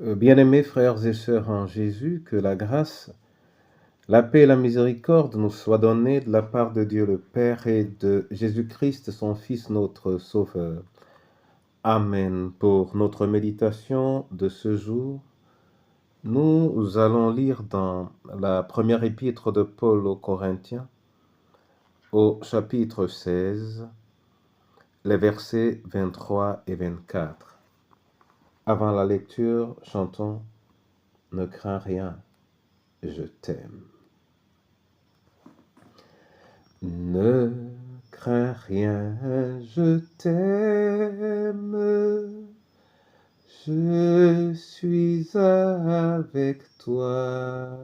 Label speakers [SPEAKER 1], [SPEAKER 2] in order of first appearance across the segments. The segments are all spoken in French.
[SPEAKER 1] Bien-aimés frères et sœurs en Jésus, que la grâce, la paix et la miséricorde nous soient données de la part de Dieu le Père et de Jésus-Christ, son Fils, notre Sauveur. Amen. Pour notre méditation de ce jour, nous allons lire dans la première épître de Paul aux Corinthiens, au chapitre 16, les versets 23 et 24. Avant la lecture, chantons « Ne crains rien, je t'aime ». Ne crains rien, je t'aime, je suis avec toi.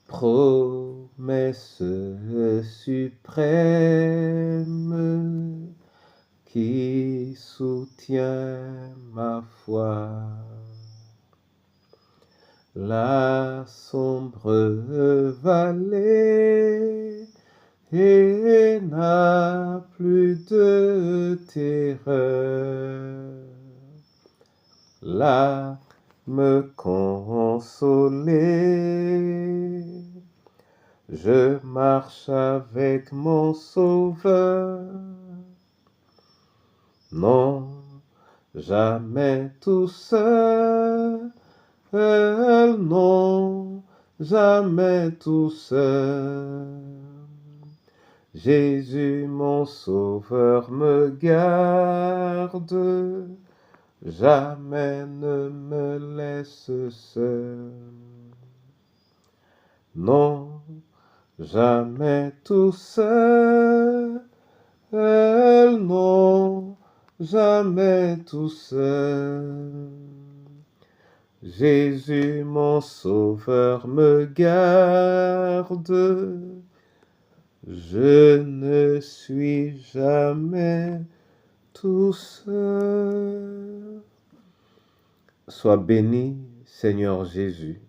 [SPEAKER 1] Promesse suprême qui soutient ma foi. La sombre vallée n'a plus de terreur. L'âme consolée, je marche avec mon Sauveur. Non, jamais tout seul. Non, jamais tout seul. Jésus, mon Sauveur, me garde, jamais ne me laisse seul. Non, jamais tout seul. Non, jamais tout seul. Jésus, mon Sauveur, me garde, je ne suis jamais tout seul. Sois béni, Seigneur Jésus,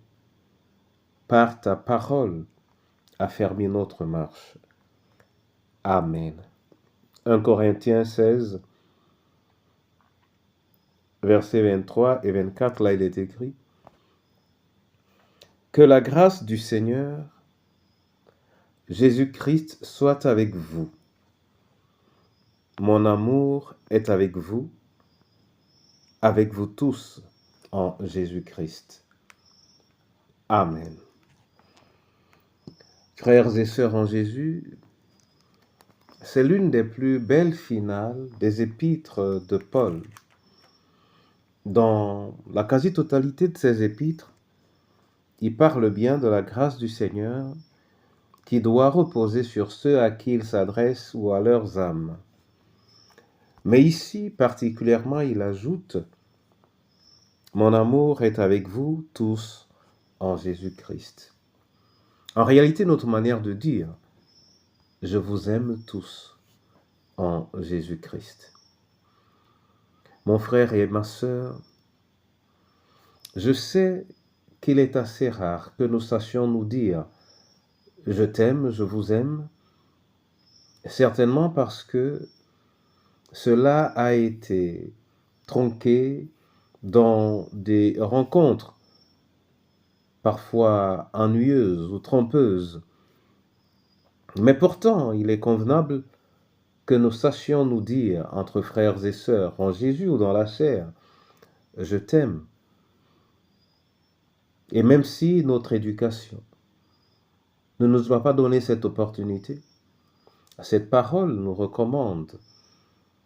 [SPEAKER 1] par ta parole, affermis notre marche. Amen. 1 Corinthiens 16, versets 23 et 24, là il est écrit: Que la grâce du Seigneur Jésus-Christ soit avec vous. Mon amour est avec vous tous en Jésus-Christ. Amen. Frères et sœurs en Jésus, c'est l'une des plus belles finales des épîtres de Paul. Dans la quasi-totalité de ces épîtres, il parle bien de la grâce du Seigneur qui doit reposer sur ceux à qui il s'adresse ou à leurs âmes. Mais ici, particulièrement, il ajoute: Mon amour est avec vous tous en Jésus-Christ. En réalité, notre manière de dire: Je vous aime tous en Jésus-Christ. Mon frère et ma sœur, je sais qu'il est assez rare que nous sachions nous dire « Je t'aime, je vous aime », certainement parce que cela a été tronqué dans des rencontres parfois ennuyeuses ou trompeuses. Mais pourtant, il est convenable que nous sachions nous dire entre frères et sœurs en Jésus ou dans la chair « Je t'aime ». Et même si notre éducation ne nous a pas donné cette opportunité, cette parole nous recommande,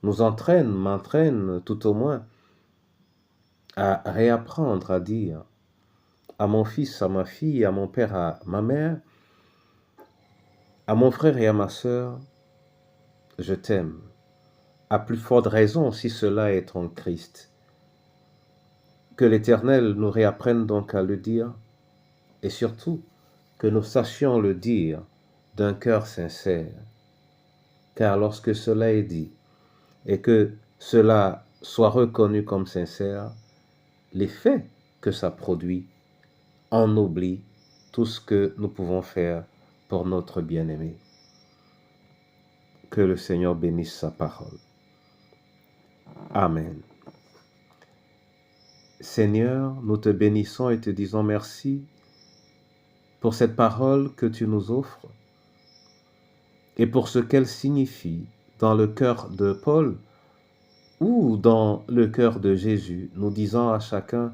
[SPEAKER 1] nous entraîne, m'entraîne tout au moins à réapprendre à dire à mon fils, à ma fille, à mon père, à ma mère, à mon frère et à ma sœur, je t'aime. À plus forte raison si cela est en Christ. Que l'Éternel nous réapprenne donc à le dire et surtout que nous sachions le dire d'un cœur sincère. Car lorsque cela est dit et que cela soit reconnu comme sincère, l'effet que ça produit en oublie tout ce que nous pouvons faire pour notre bien-aimé. Que le Seigneur bénisse sa parole. Amen. Seigneur, nous te bénissons et te disons merci pour cette parole que tu nous offres et pour ce qu'elle signifie dans le cœur de Paul ou dans le cœur de Jésus, nous disant à chacun,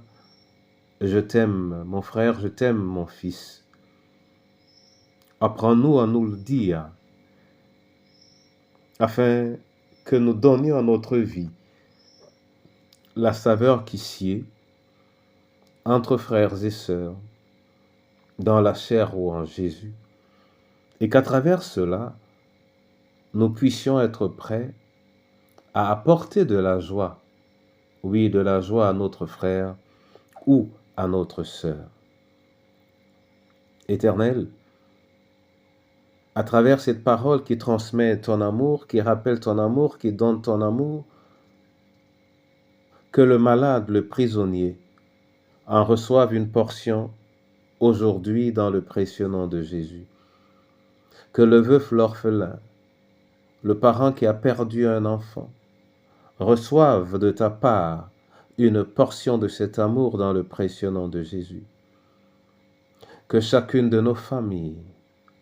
[SPEAKER 1] je t'aime mon frère, je t'aime mon fils. Apprends-nous à nous le dire, afin que nous donnions à notre vie la saveur qui sied entre frères et sœurs, dans la chair ou en Jésus, et qu'à travers cela, nous puissions être prêts à apporter de la joie, oui, de la joie à notre frère ou à notre sœur. Éternel, à travers cette parole qui transmet ton amour, qui rappelle ton amour, qui donne ton amour, que le malade, le prisonnier, en reçoive une portion aujourd'hui dans le précieux nom de Jésus. Que le veuf, l'orphelin, le parent qui a perdu un enfant, reçoive de ta part une portion de cet amour dans le précieux nom de Jésus. Que chacune de nos familles,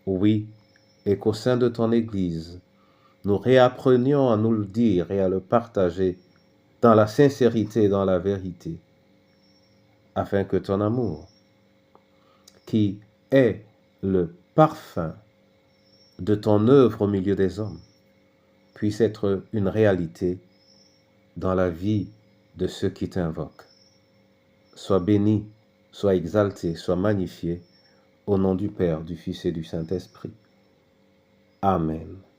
[SPEAKER 1] oui, et qu'au sein de ton Église, nous réapprenions à nous le dire et à le partager dans la sincérité et dans la vérité, afin que ton amour, qui est le parfum de ton œuvre au milieu des hommes, puisse être une réalité dans la vie de ceux qui t'invoquent. Sois béni, sois exalté, sois magnifié, au nom du Père, du Fils et du Saint-Esprit. Amen.